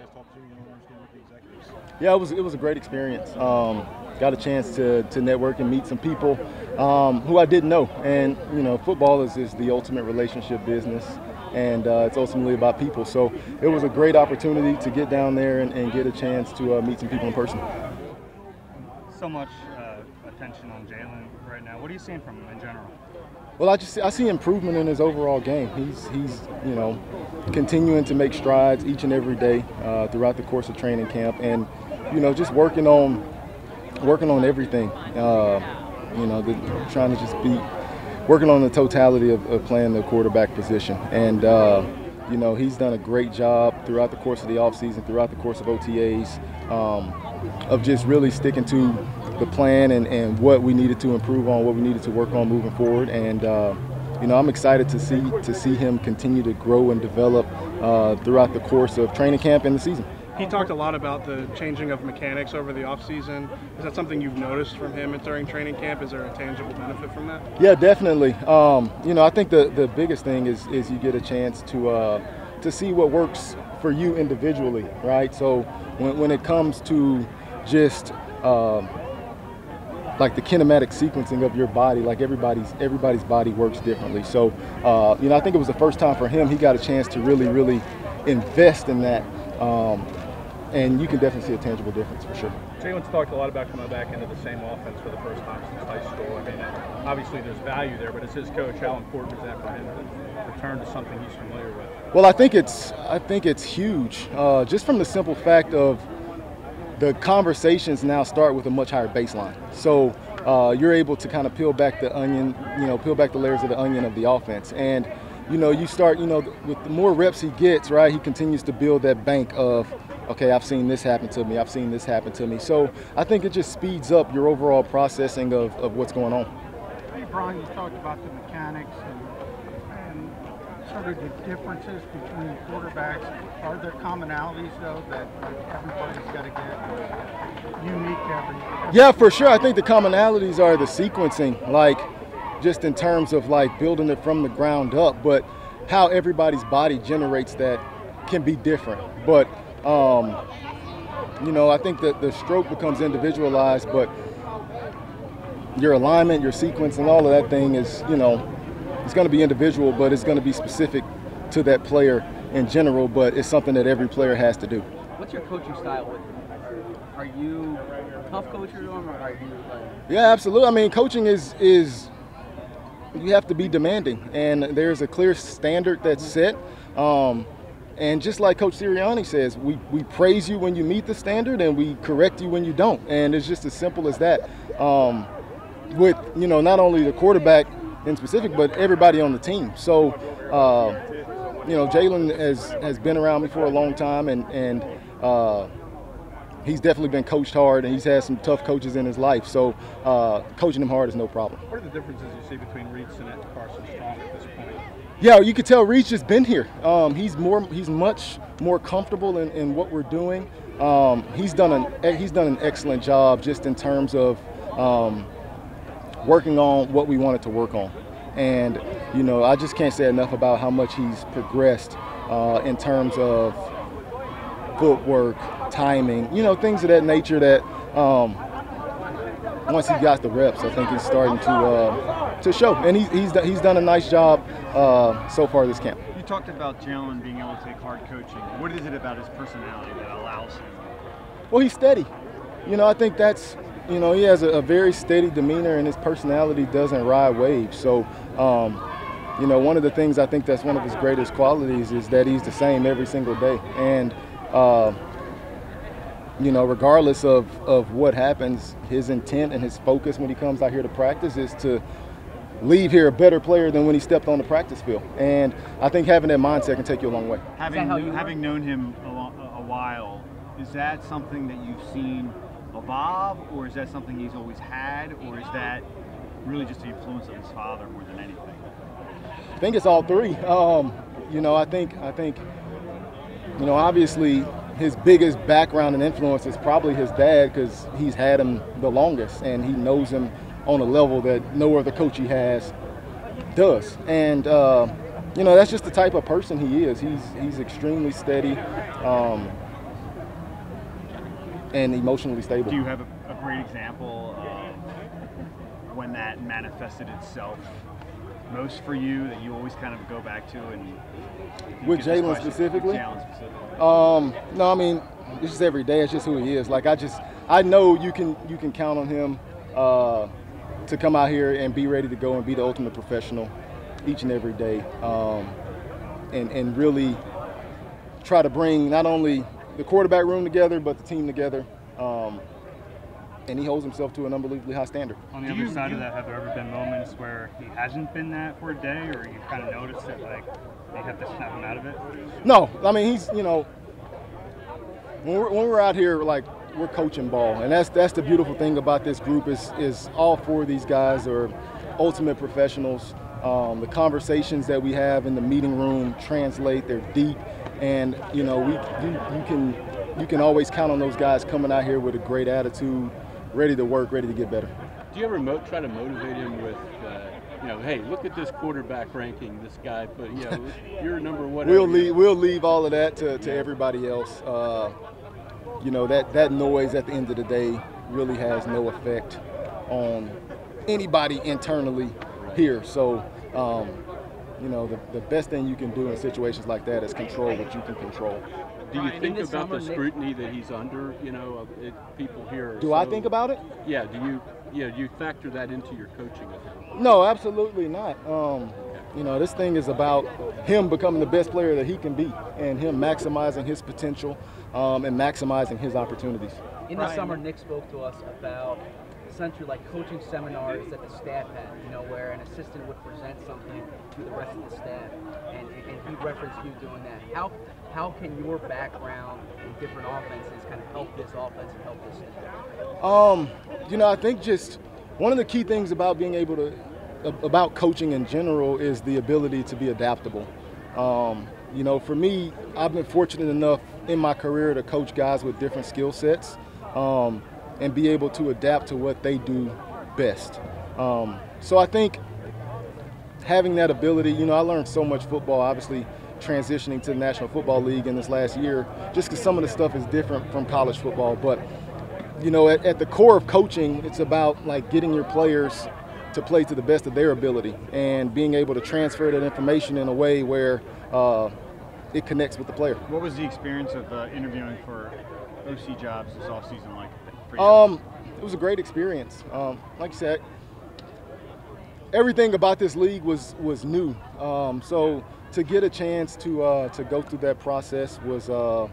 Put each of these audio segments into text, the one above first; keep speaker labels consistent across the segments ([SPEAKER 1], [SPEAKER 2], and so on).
[SPEAKER 1] chance to talk to young owners, get with the executives?
[SPEAKER 2] Yeah, it was a great experience. Got a chance to network and meet some people who I didn't know. And football is the ultimate relationship business, and it's ultimately about people. So it was a great opportunity to get down there and get a chance to meet some people in person.
[SPEAKER 3] So much attention on Jalen right now. What are you seeing from him in general?
[SPEAKER 2] Well, I see improvement in his overall game. He's continuing to make strides each and every day throughout the course of training camp, and just working on everything. Trying to just be working on the totality of playing the quarterback position, and he's done a great job throughout the course of the offseason, throughout the course of OTAs, of just really sticking to the plan and what we needed to improve on, what we needed to work on moving forward. And I'm excited to see him continue to grow and develop throughout the course of training camp and the season.
[SPEAKER 4] He talked a lot about the changing of mechanics over the offseason. Is that something you've noticed from him during training camp? Is there a tangible benefit from that?
[SPEAKER 2] Yeah, definitely. I think the biggest thing is you get a chance to see what works for you individually, right? So when it comes to just like the kinematic sequencing of your body, like everybody's body works differently. So I think it was the first time for him he got a chance to really invest in that. And you can definitely see a tangible difference for sure.
[SPEAKER 5] Jalen's talked a lot about coming back into the same offense for the first time since high school. I mean, obviously there's value there, but as his coach, how important is that for him to return to something he's familiar with?
[SPEAKER 2] Well, I think it's huge, just from the simple fact of the conversations now start with a much higher baseline. So you're able to kind of peel back the onion, peel back the layers of the onion of the offense. And you start, with the more reps he gets, right, he continues to build that bank of, okay, I've seen this happen to me, I've seen this happen to me. So I think it just speeds up your overall processing of what's going on.
[SPEAKER 6] Hey, Brian, you talked about the mechanics and sort of the differences between quarterbacks. Are there commonalities, though, that everybody's got to get unique to every?
[SPEAKER 2] Yeah, for sure. I think the commonalities are the sequencing, like just in terms of like building it from the ground up, but how everybody's body generates that can be different. But I think that the stroke becomes individualized, but your alignment, your sequence, and all of that thing is, it's going to be individual, but it's going to be specific to that player in general, but it's something that every player has to do.
[SPEAKER 7] What's your coaching style with him? Are you a tough coacher to him, or are you
[SPEAKER 2] Yeah, absolutely. I mean, coaching is you have to be demanding, and there's a clear standard that's set. And just like Coach Sirianni says, we praise you when you meet the standard and we correct you when you don't. And it's just as simple as that. With, not only the quarterback in specific, but everybody on the team. So, Jalen has been around me for a long time, and he's definitely been coached hard, and he's had some tough coaches in his life. So coaching him hard is no problem.
[SPEAKER 5] What are the differences you see between Reeds and Carson Strong at this point?
[SPEAKER 2] Yeah, you could tell Reed's just been here. He's much more comfortable in what we're doing. He's done an excellent job just in terms of working on what we wanted to work on. And I just can't say enough about how much he's progressed in terms of footwork, timing, things of that nature that once he got the reps, I think he's starting to show. And he's done a nice job so far this camp.
[SPEAKER 1] You talked about Jalen being able to take hard coaching. What is it about his personality that allows him?
[SPEAKER 2] Well, he's steady. I think that's, he has a very steady demeanor, and his personality doesn't ride waves. So, one of the things I think that's one of his greatest qualities is that he's the same every single day. And, regardless of what happens, his intent and his focus when he comes out here to practice is to leave here a better player than when he stepped on the practice field. And I think having that mindset can take you a long way.
[SPEAKER 1] Having known him a while, is that something that you've seen evolve, or is that something he's always had, or is that really just the influence of his father more than anything?
[SPEAKER 2] I think it's all three. I think obviously his biggest background and influence is probably his dad, because he's had him the longest and he knows him on a level that no other coach he has does. And that's just the type of person he is. He's extremely steady. and emotionally stable.
[SPEAKER 1] Do you have a great example of when that manifested itself most for you that you always kind of go back to? And
[SPEAKER 2] with Jalen specifically? No, I mean, it's just every day. It's just who he is. Like, I know you can count on him to come out here and be ready to go and be the ultimate professional each and every day, and really try to bring not only the quarterback room together but the team together. And he holds himself to an unbelievably high standard.
[SPEAKER 3] On the other side of that, have there ever been moments where he hasn't been that for a day, or you've kind of noticed that, like, they have to snap him out of it?
[SPEAKER 2] No, I mean, he's, you know, when we're out here, like, we're coaching ball, and that's the beautiful thing about this group is all four of these guys are ultimate professionals. The conversations that we have in the meeting room translate; they're deep, and you know, you can always count on those guys coming out here with a great attitude, ready to work, ready to get better.
[SPEAKER 8] Do you ever try to motivate him with, you know, hey, look at this quarterback ranking, this guy, but you know, you're number whatever.
[SPEAKER 2] We'll leave all of that to everybody else. You know, that noise at the end of the day really has no effect on anybody internally here. So, you know, the best thing you can do in situations like that is control what you can control.
[SPEAKER 8] Do you think about the scrutiny that he's under? You know, people here.
[SPEAKER 2] Do I think about it?
[SPEAKER 8] Yeah. Do you factor that into your coaching of him?
[SPEAKER 2] No, absolutely not. You know, this thing is about him becoming the best player that he can be, and him maximizing his potential and maximizing his opportunities.
[SPEAKER 7] In the summer, Nick spoke to us about essentially like coaching seminars that the staff had, you know, where an assistant would present something to the rest of the staff, and he referenced you doing that. How can your background in different offenses kind of help this offense and help this staff?
[SPEAKER 2] You know, I think just one of the key things about being able to, about coaching in general, is the ability to be adaptable. You know, for me, I've been fortunate enough in my career to coach guys with different skill sets and be able to adapt to what they do best. So I think having that ability, you know, I learned so much football, obviously transitioning to the National Football League in this last year, just because some of the stuff is different from college football. But, you know, at the core of coaching, it's about like getting your players to play to the best of their ability and being able to transfer that information in a way where it connects with the player.
[SPEAKER 1] What was the experience of interviewing for OC jobs this offseason like for you?
[SPEAKER 2] It was a great experience. Like you said, everything about this league was new. So to get a chance to go through that process was a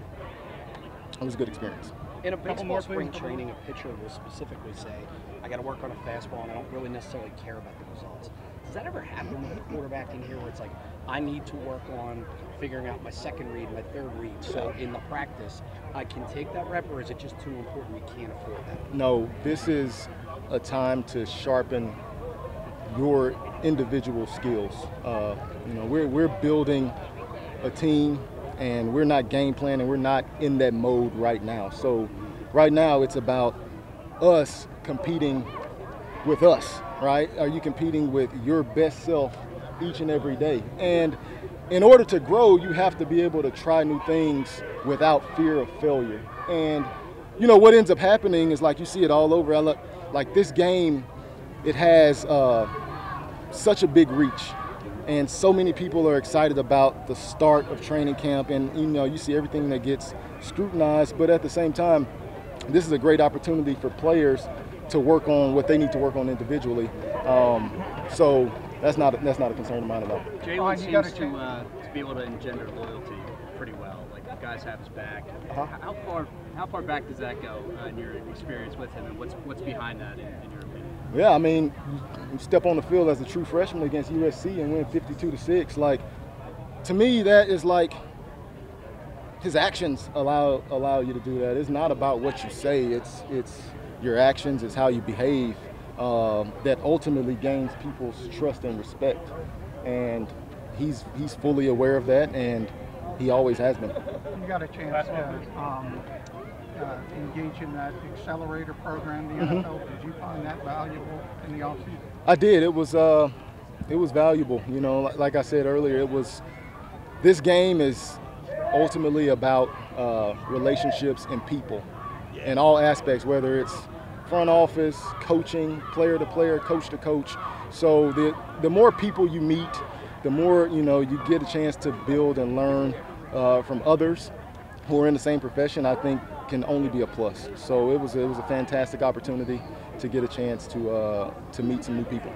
[SPEAKER 2] good experience.
[SPEAKER 9] In a baseball spring training, a pitcher will specifically say, I got to work on a fastball and I don't really necessarily care about the results. Does that ever happen with a quarterback in here where it's like, I need to work on figuring out my second read, my third read, so in the practice I can take that rep, or is it just too important, we can't afford that?
[SPEAKER 2] No, this is a time to sharpen your individual skills. You know, we're building a team, and we're not game planning. We're not in that mode right now. So right now it's about us competing with us, right? Are you competing with your best self each and every day? And in order to grow, you have to be able to try new things without fear of failure. And, you know, what ends up happening is, like, you see it all over. Like this game, it has such a big reach. And so many people are excited about the start of training camp, and you know, you see everything that gets scrutinized, but at the same time, this is a great opportunity for players to work on what they need to work on individually. So that's not a concern of mine at all.
[SPEAKER 7] Jalen seems to be able to engender loyalty pretty well. Like, the guys have his back. How far back does that go in your experience with him, and what's behind that in your opinion?
[SPEAKER 2] Yeah, I mean, you step on the field as a true freshman against USC and win 52-6. Like, to me, that is like his actions allow you to do that. It's not about what you say. It's your actions. It's how you behave that ultimately gains people's trust and respect. And he's fully aware of that, and he always has been.
[SPEAKER 6] You got a chance to engage in that accelerator program, the NFL. Did you find that valuable in the offseason?
[SPEAKER 2] I did. It was valuable. You know, like I said earlier, this game is ultimately about relationships and people. in all aspects, whether it's front office, coaching, player to player, coach to coach. So the more people you meet, the more you get a chance to build and learn from others who are in the same profession. I think can only be a plus. So it was a fantastic opportunity to get a chance to meet some new people.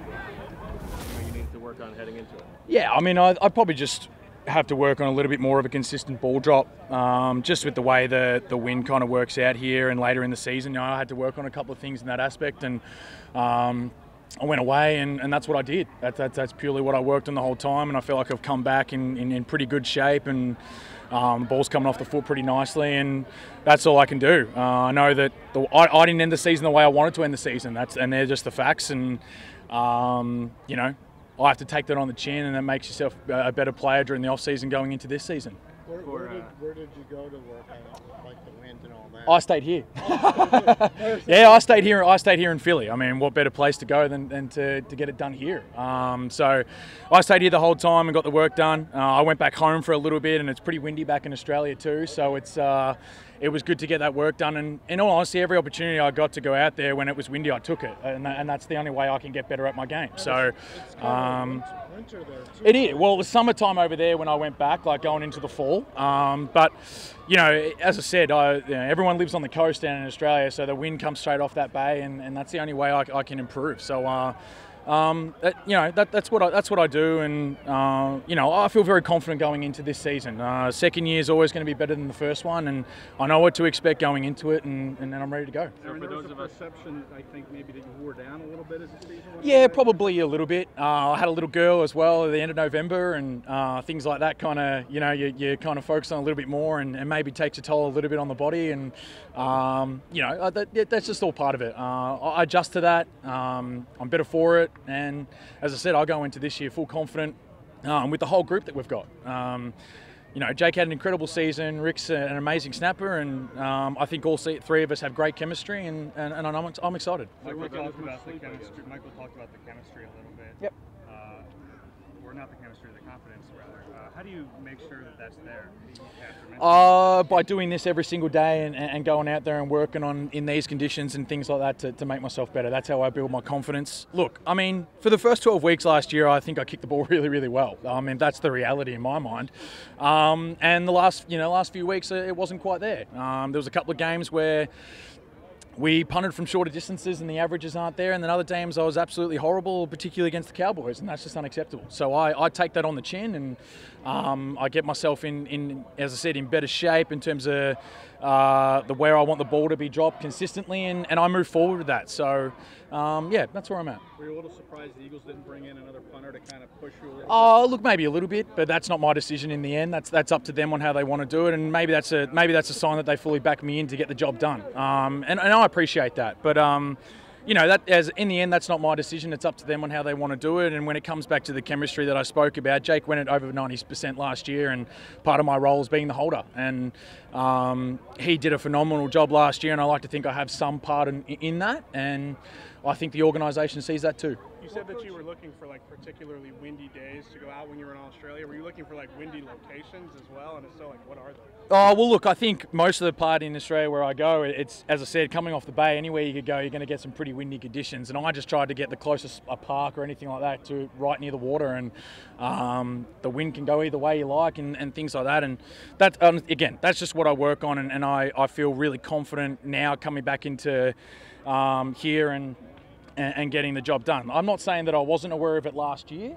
[SPEAKER 5] You need to work on heading into it.
[SPEAKER 10] Yeah, I mean, I probably just have to work on a little bit more of a consistent ball drop, just with the way the wind kind of works out here and later in the season. I had to work on a couple of things in that aspect, and I went away and that's what I did. That's purely what I worked on the whole time, and I feel like I've come back in pretty good shape, and the ball's coming off the foot pretty nicely, and that's all I can do. I know that I didn't end the season the way I wanted to end the season, and they're just the facts, and I have to take that on the chin, and that makes yourself a better player during the off-season going into this season.
[SPEAKER 6] Where did you go to work on, like the wind and all that?
[SPEAKER 10] I stayed here. Yeah, I stayed here in Philly. I mean, what better place to go than to get it done here? So I stayed here the whole time and got the work done. I went back home for a little bit, and it's pretty windy back in Australia too. So it was good to get that work done. And in all honesty, every opportunity I got to go out there when it was windy, I took it. And that's the only way I can get better at my game. So
[SPEAKER 6] Winter there too.
[SPEAKER 10] it is. Well, it was summertime over there when I went back, like going into the fall. But, as I said, everyone lives on the coast down in Australia, so the wind comes straight off that bay, and that's the only way I can improve. So, that's what I do, and I feel very confident going into this season. Second year is always going to be better than the first one, and I know what to expect going into it, and then I'm ready to go.
[SPEAKER 5] So for those of us, perception, I think maybe that you wore down a little bit as the season went on.
[SPEAKER 10] Yeah, probably a little bit. I had a little girl as well at the end of November, and things like that kind of, you kind of focus on a little bit more, and maybe takes a toll a little bit on the body, and that's just all part of it. I adjust to that. I'm better for it. And as I said, I'll go into this year full confident with the whole group that we've got. Jake had an incredible season. Rick's an amazing snapper, and I think all three of us have great chemistry, and I'm excited.
[SPEAKER 3] Michael talked about the chemistry a little bit.
[SPEAKER 10] Yep.
[SPEAKER 3] Or not the chemistry, the confidence rather. How do you make sure that that's there?
[SPEAKER 10] By doing this every single day and going out there and working on in these conditions and things like that to make myself better. That's how I build my confidence. Look, I mean, for the first 12 weeks last year, I think I kicked the ball really, really well. I mean, that's the reality in my mind. And the last few weeks, it wasn't quite there. There was a couple of games where we punted from shorter distances and the averages aren't there, and then other games I was absolutely horrible, particularly against the Cowboys, and that's just unacceptable. So I take that on the chin, and I get myself in, as I said, in better shape in terms of where I want the ball to be dropped consistently, and I move forward with that. So that's where I'm at.
[SPEAKER 5] Were you a little surprised the Eagles didn't bring in another punter to kind of push you a little bit?
[SPEAKER 10] Oh, look, maybe a little bit, but that's not my decision in the end. That's up to them on how they want to do it, and maybe that's a sign that they fully back me in to get the job done. And I appreciate that, but in the end, that's not my decision. It's up to them on how they want to do it. And when it comes back to the chemistry that I spoke about, Jake went at over 90% last year, and part of my role is being the holder. And he did a phenomenal job last year, and I like to think I have some part in that. And I think the organisation sees that too.
[SPEAKER 4] You said that you were looking for particularly windy days to go out when you were in Australia. Were you looking for windy locations as well? And if so, what are they?
[SPEAKER 10] Oh, well, look, I think most of the part in Australia where I go, it's, as I said, coming off the bay, anywhere you could go, you're going to get some pretty windy conditions. And I just tried to get the closest a park or anything like that to right near the water. And the wind can go either way you like and things like that. And that, again, that's just what I work on. And I feel really confident now coming back into here and getting the job done. I'm not saying that I wasn't aware of it last year.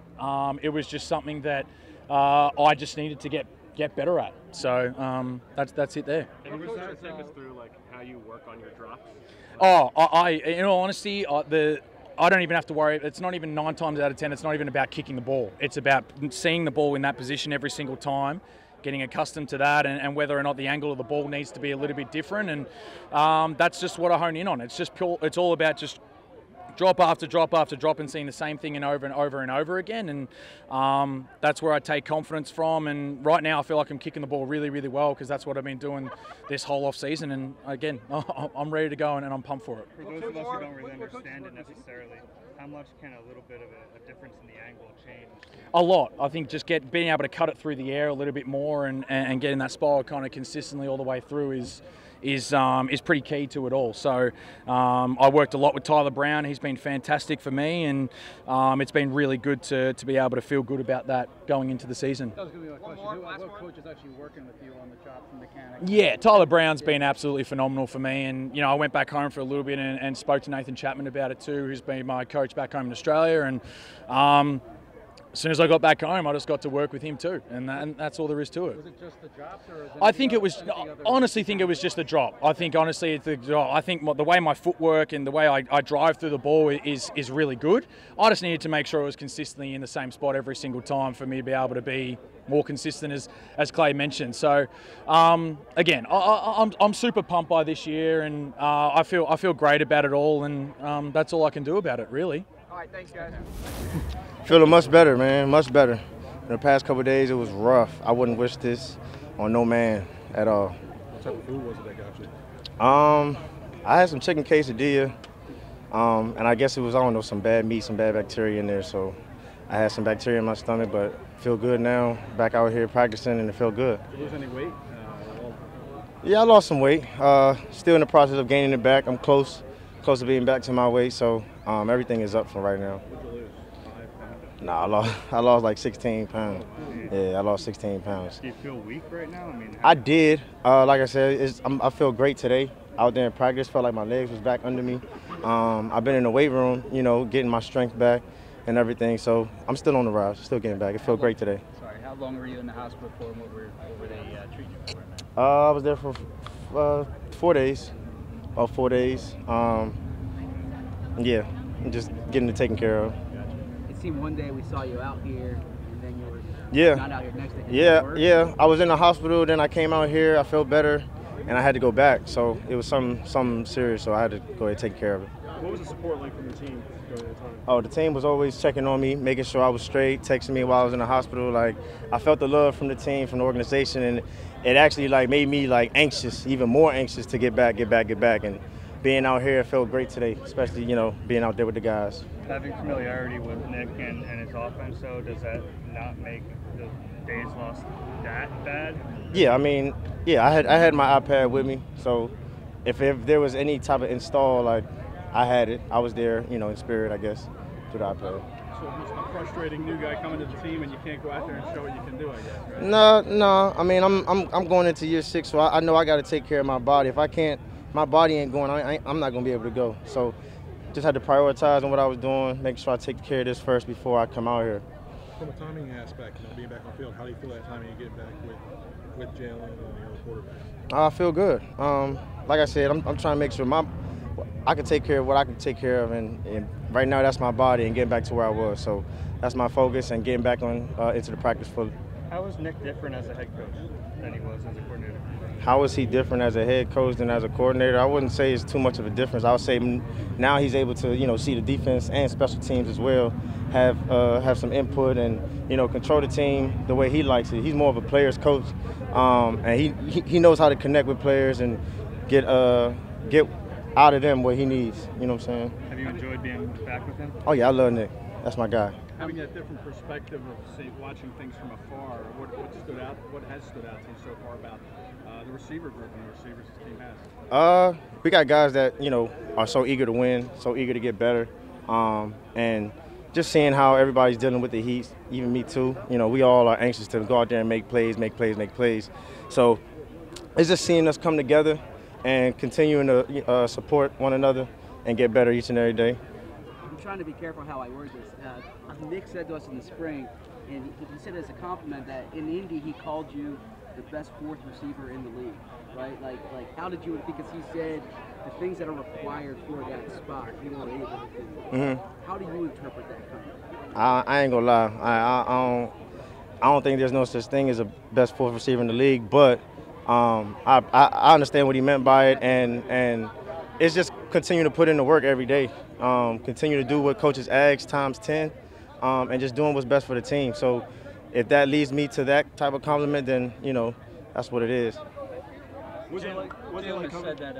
[SPEAKER 10] It was just something that I just needed to get better at. So that's it there.
[SPEAKER 5] And you start to take us through how you work on your drops?
[SPEAKER 10] In all honesty, I don't even have to worry. It's not even 9 times out of 10. It's not even about kicking the ball. It's about seeing the ball in that position every single time, getting accustomed to that, and whether or not the angle of the ball needs to be a little bit different. And that's just what I hone in on. It's just pure. It's all about just drop after drop after drop and seeing the same thing and over and over and over again. And that's where I take confidence from. And right now I feel like I'm kicking the ball really, really well because that's what I've been doing this whole off season. And again, I'm ready to go and I'm pumped for it.
[SPEAKER 3] For those of us who don't really understand it necessarily, how much can a little bit of a difference in the angle change?
[SPEAKER 10] A lot. I think just being able to cut it through the air a little bit more and getting that spiral kind of consistently all the way through is is pretty key to it all. So I worked a lot with Tyler Brown. He's been fantastic for me, and it's been really good to be able to feel good about that going into the season.
[SPEAKER 5] That was going to be my question. What coach is actually working with you on the chops and mechanics?
[SPEAKER 10] Yeah, Tyler Brown's been absolutely phenomenal for me, and I went back home for a little bit and spoke to Nathan Chapman about it too, who's been my coach back home in Australia, and as soon as I got back home, I just got to work with him too, and that's all there is to it.
[SPEAKER 5] Was it just the drops, or
[SPEAKER 10] honestly think it was just the drop. I think honestly it's the drop. I think the way my footwork and the way I drive through the ball is really good. I just needed to make sure it was consistently in the same spot every single time for me to be able to be more consistent, as Clay mentioned. So again, I'm super pumped by this year, and I feel great about it all, and that's all I can do about it, really.
[SPEAKER 7] All right, thanks, guys.
[SPEAKER 11] Feeling much better, man, much better. In the past couple of days, it was rough. I wouldn't wish this on no man at all.
[SPEAKER 5] What type of food was it that got you?
[SPEAKER 11] I had some chicken quesadilla, and I guess it was, I don't know, some bad meat, some bad bacteria in there, so I had some bacteria in my stomach, but feel good now. Back out here practicing, and it felt good.
[SPEAKER 5] Did you lose any weight?
[SPEAKER 11] Yeah, I lost some weight. Still in the process of gaining it back. I'm close to being back to my weight, so everything is up for right now.
[SPEAKER 5] What did you lose? 5 pounds?
[SPEAKER 11] Nah, I lost like 16 pounds. Yeah, I lost 16 pounds.
[SPEAKER 3] Do you feel weak right now?
[SPEAKER 11] I did. Like I said, I feel great today. Out there in practice, felt like my legs was back under me. I've been in the weight room, getting my strength back and everything. So I'm still on the rise, still getting back. It felt great today.
[SPEAKER 7] Sorry, how long were you in the hospital for, and what were they treating you for?
[SPEAKER 11] I was there for 4 days, about 4 days. Yeah, just getting it taken care of.
[SPEAKER 7] It seemed one day we saw you out here, and then you were not out here next day.
[SPEAKER 11] Yeah. I was in the hospital, then I came out here. I felt better, and I had to go back. So it was something serious, so I had to go ahead and take care of it.
[SPEAKER 4] What was the support like from the team during that time?
[SPEAKER 11] Oh, the team was always checking on me, making sure I was straight, texting me while I was in the hospital. Like, I felt the love from the team, from the organization, and it actually made me anxious, even more anxious to get back. And being out here felt great today, especially being out there with the guys.
[SPEAKER 3] Having familiarity with Nick and his offense, though, does that not make the days lost that bad?
[SPEAKER 11] Yeah, I had my iPad with me, so if there was any type of install, I had it. I was there, in spirit, I guess, through the iPad.
[SPEAKER 5] So it's a frustrating new guy coming to the team, and you can't go out there and show what you can do, I guess, right?
[SPEAKER 11] No. I'm going into year 6, so I know I got to take care of my body. If I can't, my body ain't going, I'm not going to be able to go. So just had to prioritize on what I was doing, make sure I take care of this first before I come out here.
[SPEAKER 5] From a timing aspect, being back on the field, how do you feel that timing you get back with Jalen and the other quarterbacks?
[SPEAKER 11] I feel good. Like I said, I'm trying to make sure I can take care of what I can take care of, and right now that's my body and getting back to where I was. So that's my focus and getting back on into the practice fully.
[SPEAKER 3] How was Nick different as a head coach than he was as a coordinator?
[SPEAKER 11] How is he different as a head coach than as a coordinator? I wouldn't say it's too much of a difference. I would say now he's able to, see the defense and special teams as well, have some input and, control the team the way he likes it. He's more of a player's coach, and he knows how to connect with players and get out of them what he needs. You know what I'm saying?
[SPEAKER 3] Have you enjoyed being back with him?
[SPEAKER 11] Oh yeah, I love Nick. That's my guy.
[SPEAKER 5] Having that different perspective of watching things from afar, what has stood out to you so far about the receiver group and the receivers this team has?
[SPEAKER 11] We got guys that are so eager to win, so eager to get better, and just seeing how everybody's dealing with the heat, even me too. We all are anxious to go out there and make plays. So it's just seeing us come together and continuing to support one another and get better each and every day.
[SPEAKER 7] I'm trying to be careful how I word this. Nick said to us in the spring, and he said as a compliment that in Indy he called you the best 4th receiver in the league, right? Like how did you? Because he said the things that are required for that spot you were able to do.
[SPEAKER 11] Mm-hmm.
[SPEAKER 7] How do you interpret that comment?
[SPEAKER 11] I ain't gonna lie. I don't think there's no such thing as a best 4th receiver in the league, but I understand what he meant by it, and it's just continue to put in the work every day. Continue to do what coaches ask times 10, and just doing what's best for the team. So if that leads me to that type of compliment, then that's what it is.
[SPEAKER 12] Jalen has said that.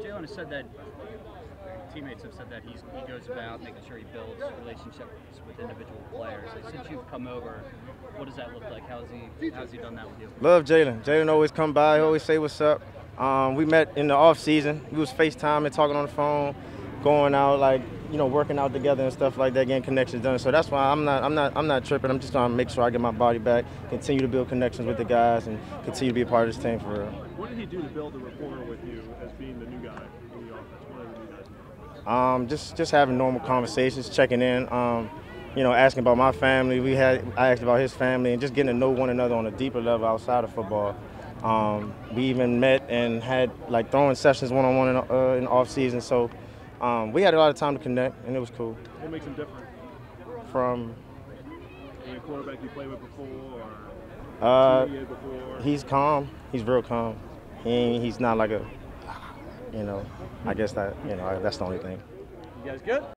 [SPEAKER 12] Jalen has said that. Teammates have said that he goes about making sure he builds relationships with individual players. Since you've come over, what does that look like? How's he done that with you?
[SPEAKER 11] Love Jalen. Jalen always come by, always say what's up. We met in the off season. We was FaceTiming, talking on the phone, going out, like, you know, working out together and stuff like that, getting connections done. So that's why I'm not tripping. I'm just trying to make sure I get my body back, continue to build connections with the guys, and continue to be a part of this team for real.
[SPEAKER 13] What did he do to build a rapport with you as being the new guy in the offense? What are the new guys?
[SPEAKER 11] Just having normal conversations, checking in, you know, asking about my family. I asked about his family, and just getting to know one another on a deeper level outside of football. We even met and had like throwing sessions one-on-one in the off season. So we had a lot of time to connect, and it was cool.
[SPEAKER 13] What makes him different
[SPEAKER 11] from
[SPEAKER 13] any quarterback you played with before, or before?
[SPEAKER 11] He's calm. He's real calm. He's not like a, you know, I guess that, you know, that's the only thing.
[SPEAKER 13] You guys good?